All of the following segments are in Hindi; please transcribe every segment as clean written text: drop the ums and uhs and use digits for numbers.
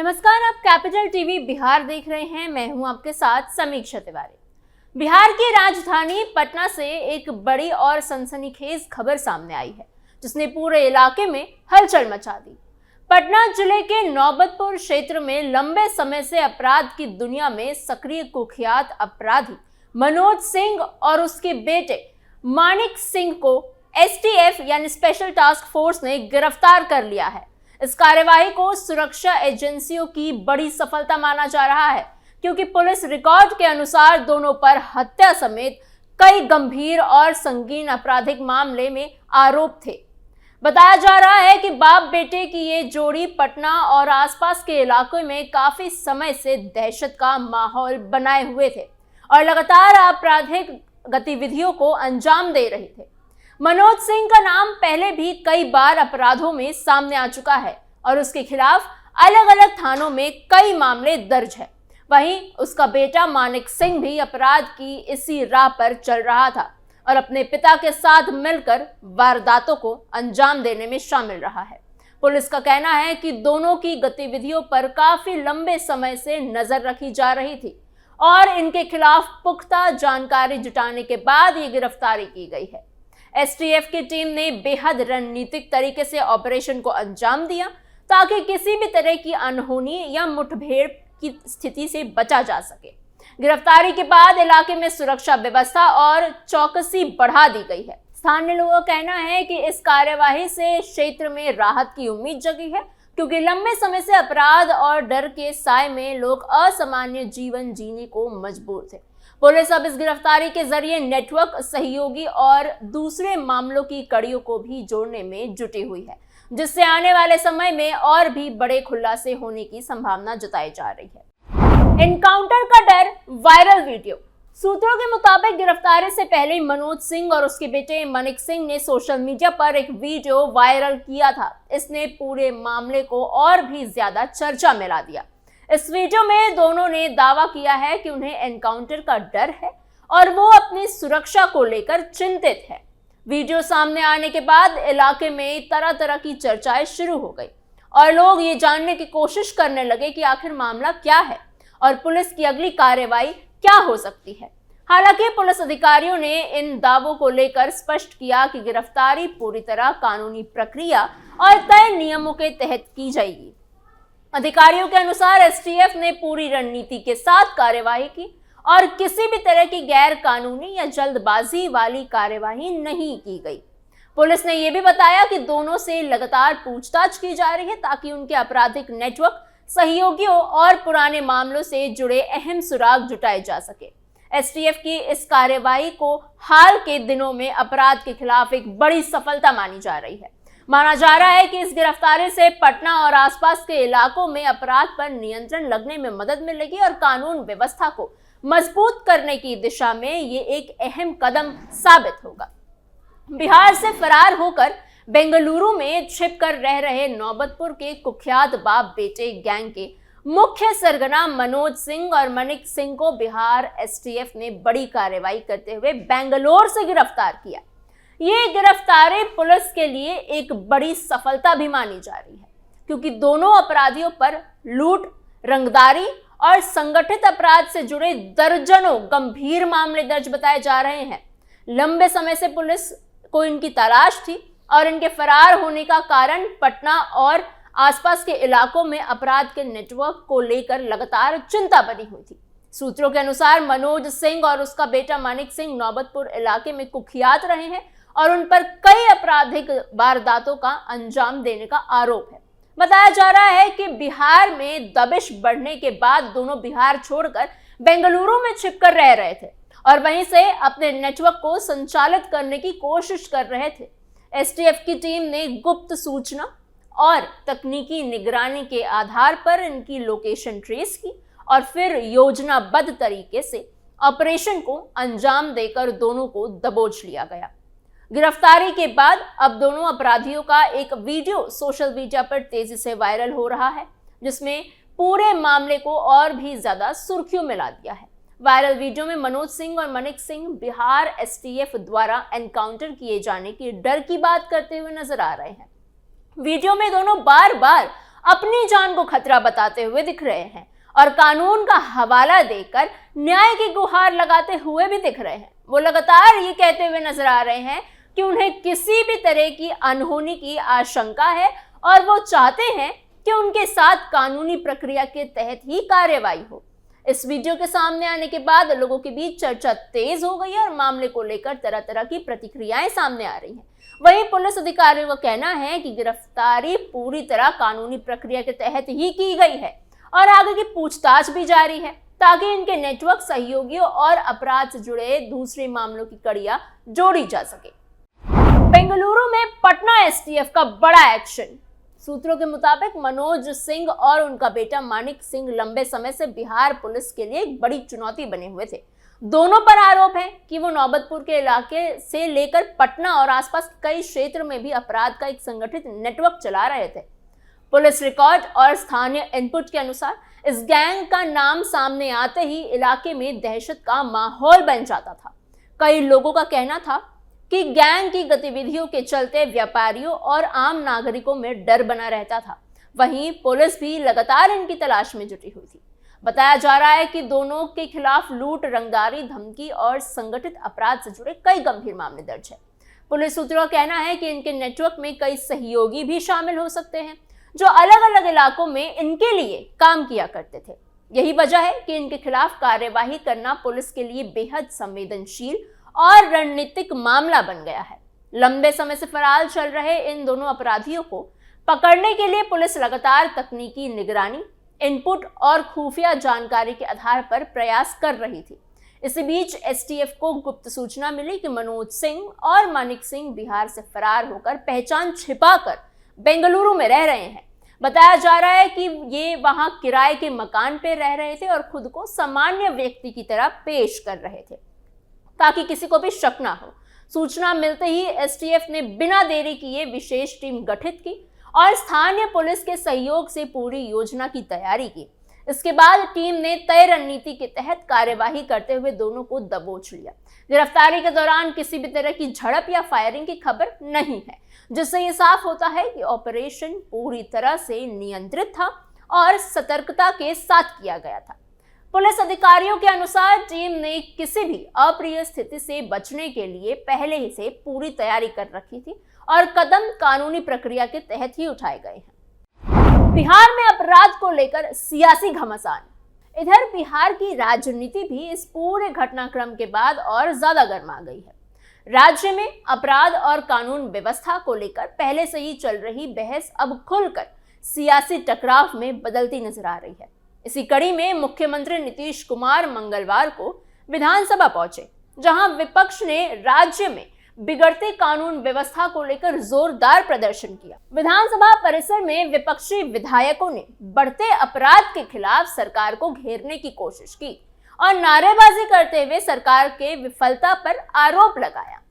नमस्कार, आप कैपिटल टीवी बिहार देख रहे हैं। मैं हूं आपके साथ समीक्षा तिवारी। बिहार की राजधानी पटना से एक बड़ी और सनसनीखेज खबर सामने आई है, जिसने पूरे इलाके में हलचल मचा दी। पटना जिले के नौबतपुर क्षेत्र में लंबे समय से अपराध की दुनिया में सक्रिय कुख्यात अपराधी मनोज सिंह और उसके बेटे मानिक सिंह को एसटीएफ यानी स्पेशल टास्क फोर्स ने गिरफ्तार कर लिया है। इस कार्यवाही को सुरक्षा एजेंसियों की बड़ी सफलता माना जा रहा है, क्योंकि पुलिस रिकॉर्ड के अनुसार दोनों पर हत्या समेत कई गंभीर और संगीन आपराधिक मामले में आरोप थे। बताया जा रहा है कि बाप बेटे की ये जोड़ी पटना और आसपास के इलाकों में काफी समय से दहशत का माहौल बनाए हुए थे और लगातार आपराधिक गतिविधियों को अंजाम दे रहे थे। मनोज सिंह का नाम पहले भी कई बार अपराधों में सामने आ चुका है और उसके खिलाफ अलग अलग थानों में कई मामले दर्ज है। वहीं उसका बेटा मानिक सिंह भी अपराध की इसी राह पर चल रहा था और अपने पिता के साथ मिलकर वारदातों को अंजाम देने में शामिल रहा है। पुलिस का कहना है कि दोनों की गतिविधियों पर काफी लंबे समय से नजर रखी जा रही थी और इनके खिलाफ पुख्ता जानकारी जुटाने के बाद ये गिरफ्तारी की गई है। एसटीएफ की टीम ने बेहद रणनीतिक तरीके से ऑपरेशन को अंजाम दिया ताकि किसी भी तरह की अनहोनी या मुठभेड़ की स्थिति से बचा जा सके। गिरफ्तारी के बाद इलाके में सुरक्षा व्यवस्था और चौकसी बढ़ा दी गई है। स्थानीय लोगों का कहना है कि इस कार्यवाही से क्षेत्र में राहत की उम्मीद जगी है, क्योंकि लंबे समय से अपराध और डर के साए में लोग असामान्य जीवन जीने को मजबूर थे। पुलिस अब इस गिरफ्तारी के जरिए नेटवर्क, सहयोगी और दूसरे मामलों की कड़ियों को भी जोड़ने में जुटी हुई है, जिससे आने वाले समय में और भी बड़े खुलासे होने की संभावना जताई जा रही है। एनकाउंटर का डर, वायरल वीडियो। सूत्रों के मुताबिक गिरफ्तारी से पहले मनोज सिंह और उसके बेटे मानिक सिंह ने सोशल मीडिया पर एक वीडियो वायरल किया था। इसने पूरे मामले को और भी ज्यादा चर्चा में ला दिया। इस वीडियो में दोनों ने दावा किया है कि उन्हें एनकाउंटर का डर है और वो अपनी सुरक्षा को लेकर चिंतित है। वीडियो सामने आने के बाद इलाके में तरह तरह की चर्चाएं शुरू हो गई और लोग ये जानने की कोशिश करने लगे कि आखिर मामला क्या है और पुलिस की अगली कार्रवाई क्या हो सकती है। हालांकि पुलिस अधिकारियों ने इन दावों को लेकर स्पष्ट किया कि गिरफ्तारी पूरी तरह कानूनी प्रक्रिया और तय नियमों के तहत की जाएगी। अधिकारियों के अनुसार एसटीएफ ने पूरी रणनीति के साथ कार्यवाही की और किसी भी तरह की गैर कानूनी या जल्दबाजी वाली कार्यवाही नहीं की गई। पुलिस ने यह भी बताया कि दोनों से लगातार पूछताछ की जा रही है ताकि उनके आपराधिक नेटवर्क, सहयोगियों और पुराने मामलों से जुड़े अहम सुराग जुटाए जा सके। एसटीएफ की इस कार्यवाही को हाल के दिनों में अपराध के खिलाफ एक बड़ी सफलता मानी जा रही है। माना जा रहा है कि इस गिरफ्तारी से पटना और आसपास के इलाकों में अपराध पर नियंत्रण लगने में मदद मिलेगी और कानून व्यवस्था को मजबूत करने की दिशा में ये एक अहम कदम साबित होगा। बिहार से फरार होकर बेंगलुरु में छिपकर रह रहे नौबतपुर के कुख्यात बाप बेटे गैंग के मुख्य सरगना मनोज सिंह और मानिक सिंह को बिहार एसटीएफ ने बड़ी कार्रवाई करते हुए बेंगलोर से गिरफ्तार किया। ये गिरफ्तारी पुलिस के लिए एक बड़ी सफलता भी मानी जा रही है, क्योंकि दोनों अपराधियों पर लूट, रंगदारी और संगठित अपराध से जुड़े दर्जनों गंभीर मामले दर्ज बताए जा रहे हैं। लंबे समय से पुलिस को इनकी तलाश थी और इनके फरार होने का कारण पटना और आसपास के इलाकों में अपराध के नेटवर्क को लेकर लगातार चिंता बनी हुई थी। सूत्रों के अनुसार मनोज सिंह और उसका बेटा मानिक सिंह नौबतपुर इलाके में कुख्यात रहे हैं और उन पर कई आपराधिक वारदातों का अंजाम देने का आरोप है। बताया जा रहा है कि बिहार में दबिश बढ़ने के बाद दोनों बिहार छोड़कर बेंगलुरु में छिपकर रह रहे थे और वहीं से अपने नेटवर्क को संचालित करने की कोशिश कर रहे थे। एसटीएफ की टीम ने गुप्त सूचना और तकनीकी निगरानी के आधार पर इनकी लोकेशन ट्रेस की और फिर योजनाबद्ध तरीके से ऑपरेशन को अंजाम देकर दोनों को दबोच लिया गया। गिरफ्तारी के बाद अब दोनों अपराधियों का एक वीडियो सोशल मीडिया पर तेजी से वायरल हो रहा है, जिसमें पूरे मामले को और भी ज्यादा सुर्खियों में ला दिया है। वायरल वीडियो में मनोज सिंह और मानिक सिंह बिहार एसटीएफ द्वारा एनकाउंटर किए जाने के डर की बात करते हुए नजर आ रहे हैं। वीडियो में दोनों बार बार अपनी जान को खतरा बताते हुए दिख रहे हैं और कानून का हवाला देकर न्याय की गुहार लगाते हुए भी दिख रहे हैं। वो लगातार ये कहते हुए नजर आ रहे हैं कि उन्हें किसी भी तरह की अनहोनी की आशंका है और वो चाहते हैं कि उनके साथ कानूनी प्रक्रिया के तहत ही कार्रवाई हो। इस वीडियो के सामने आने के बाद लोगों के बीच चर्चा तेज हो गई है और मामले को लेकर तरह तरह की प्रतिक्रियाएं सामने आ रही हैं। वहीं पुलिस अधिकारियों का कहना है कि गिरफ्तारी पूरी तरह कानूनी प्रक्रिया के तहत ही की गई है और आगे की पूछताछ भी जारी है ताकि इनके नेटवर्क सहयोगियों और अपराध से जुड़े दूसरे मामलों की कड़ियां जोड़ी जा सके। बेंगलुरु में पटना एसटीएफ का बड़ा एक्शन। सूत्रों के मुताबिक मनोज सिंह और उनका बेटा मानिक सिंह लंबे समय से बिहार पुलिस के लिए एक बड़ी चुनौती बने हुए थे। दोनों पर आरोप है कि वो नौबतपुर के इलाके से लेकर पटना और आसपास कई क्षेत्र में भी अपराध का एक संगठित नेटवर्क चला रहे थे। पुलिस रिकॉर्ड और स्थानीय इनपुट के अनुसार इस गैंग का नाम सामने आते ही इलाके में दहशत का माहौल बन जाता था। कई लोगों का कहना था कि गैंग की गतिविधियों के चलते व्यापारियों और आम नागरिकों में डर बना रहता था। वहीं पुलिस भी लगातार इनकी तलाश में जुटी हुई थी। बताया जा रहा है कि दोनों के खिलाफ लूट, रंगदारी, धमकी और संगठित अपराध से जुड़े कई गंभीर मामले दर्ज है। पुलिस सूत्रों का कहना है कि इनके नेटवर्क में कई सहयोगी भी शामिल हो सकते हैं जो अलग अलग इलाकों में इनके लिए काम किया करते थे। यही वजह है कि इनके खिलाफ कार्यवाही करना पुलिस के लिए बेहद संवेदनशील और रणनीतिक मामला बन गया है। लंबे समय से फरार चल रहे इन दोनों अपराधियों को पकड़ने के लिए पुलिस लगातार तकनीकी निगरानी, इनपुट और खुफिया जानकारी के आधार पर प्रयास कर रही थी। इसी बीच एसटीएफ को गुप्त सूचना मिली कि मनोज सिंह और मानिक सिंह बिहार से फरार होकर पहचान छिपाकर बेंगलुरु में रह रहे हैं। बताया जा रहा है कि ये वहां किराए के मकान पे रह रहे थे और खुद को सामान्य व्यक्ति की तरह पेश कर रहे थे ताकि किसी को भी शक ना हो। सूचना मिलते ही एसटीएफ ने बिना देरी किए विशेष टीम गठित की और स्थानीय पुलिस के सहयोग से पूरी योजना की तैयारी की। इसके बाद टीम ने तय रणनीति के तहत कार्यवाही करते हुए दोनों को दबोच लिया। गिरफ्तारी के दौरान किसी भी तरह की झड़प या फायरिंग की खबर नहीं है, जिससे ये साफ होता है कि ऑपरेशन पूरी तरह से नियंत्रित था और सतर्कता के साथ किया गया था। पुलिस अधिकारियों के अनुसार टीम ने किसी भी अप्रिय स्थिति से बचने के लिए पहले ही से पूरी तैयारी कर रखी थी और कदम कानूनी प्रक्रिया के तहत ही उठाए गए हैं। बिहार में अपराध को लेकर सियासी घमासान। इधर बिहार की राजनीति भी इस पूरे घटनाक्रम के बाद और ज्यादा गर्मा गई है। राज्य में अपराध और कानून व्यवस्था को लेकर पहले से ही चल रही बहस अब खुलकर सियासी टकराव में बदलती नजर आ रही है। इसी कड़ी में मुख्यमंत्री नीतीश कुमार मंगलवार को विधानसभा पहुंचे, जहां विपक्ष ने राज्य में बिगड़ते कानून व्यवस्था को लेकर जोरदार प्रदर्शन किया। विधानसभा परिसर में विपक्षी विधायकों ने बढ़ते अपराध के खिलाफ सरकार को घेरने की कोशिश की और नारेबाजी करते हुए सरकार के विफलता पर आरोप लगाया।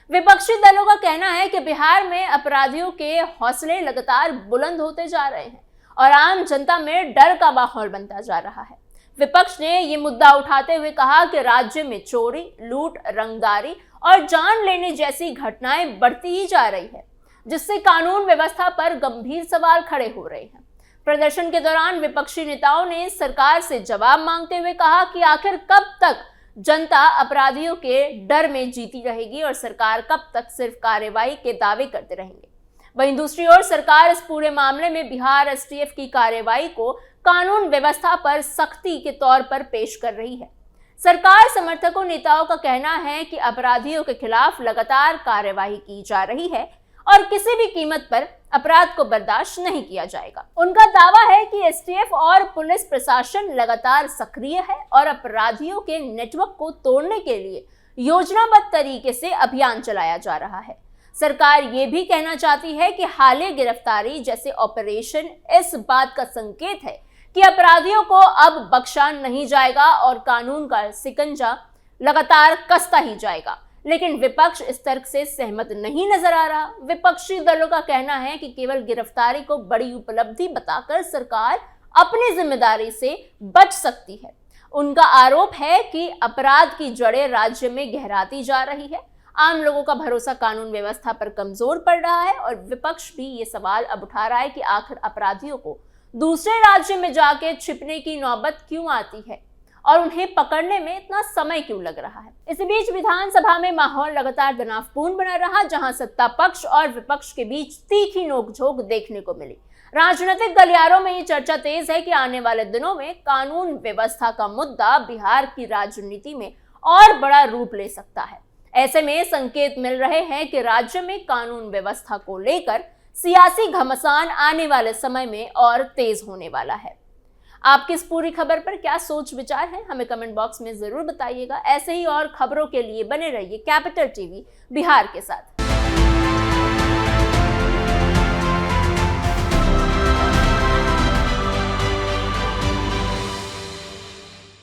विपक्षी दलों का कहना है कि बिहार में अपराधियों के हौसले लगातार बुलंद होते जा रहे हैं और आम जनता में डर का माहौल बनता जा रहा है। विपक्ष ने ये मुद्दा उठाते हुए कहा कि राज्य में चोरी, लूट, रंगदारी और जान लेने जैसी घटनाएं बढ़ती ही जा रही है, जिससे कानून व्यवस्था पर गंभीर सवाल खड़े हो रहे हैं। प्रदर्शन के दौरान विपक्षी नेताओं ने सरकार से जवाब मांगते हुए कहा कि आखिर कब तक जनता अपराधियों के डर में जीती रहेगी और सरकार कब तक सिर्फ कार्रवाई के दावे करते रहेंगे। वहीं दूसरी ओर सरकार इस पूरे मामले में बिहार एसटीएफ की कार्रवाई को कानून व्यवस्था पर सख्ती के तौर पर पेश कर रही है। सरकार समर्थकों नेताओं का कहना है कि अपराधियों के खिलाफ लगातार कार्रवाई की जा रही है और किसी भी कीमत पर अपराध को बर्दाश्त नहीं किया जाएगा। उनका दावा है कि एसटीएफ और पुलिस प्रशासन लगातार सक्रिय है और अपराधियों के नेटवर्क को तोड़ने के लिए योजनाबद्ध तरीके से अभियान चलाया जा रहा है। सरकार ये भी कहना चाहती है कि हालिया गिरफ्तारी जैसे ऑपरेशन इस बात का संकेत है कि अपराधियों को अब बख्शा नहीं जाएगा और कानून का शिकंजा लगातार कसता ही जाएगा। लेकिन विपक्ष इस तर्क से सहमत नहीं नजर आ रहा। विपक्षी दलों का कहना है कि केवल गिरफ्तारी को बड़ी उपलब्धि बताकर सरकार अपनी जिम्मेदारी से बच सकती है। उनका आरोप है कि अपराध की जड़ें राज्य में गहराती जा रही है। आम लोगों का भरोसा कानून व्यवस्था पर कमजोर पड़ रहा है और विपक्ष भी ये सवाल अब उठा रहा है कि आखिर अपराधियों को दूसरे राज्य में जाके छिपने की नौबत क्यों आती है और उन्हें पकड़ने में इतना समय क्यों लग रहा है। इसी बीच विधानसभा में माहौल लगातार तनावपूर्ण बना रहा, जहां सत्ता पक्ष और विपक्ष के बीच तीखी नोकझोंक देखने को मिली। राजनीतिक गलियारों में ये चर्चा तेज है कि आने वाले दिनों में कानून व्यवस्था का मुद्दा बिहार की राजनीति में और बड़ा रूप ले सकता है। ऐसे में संकेत मिल रहे हैं कि राज्य में कानून व्यवस्था को लेकर सियासी घमासान आने वाले समय में और तेज होने वाला है। आपकी इस पूरी खबर पर क्या सोच विचार है, हमें कमेंट बॉक्स में जरूर बताइएगा। ऐसे ही और खबरों के लिए बने रहिए कैपिटल टीवी बिहार के साथ।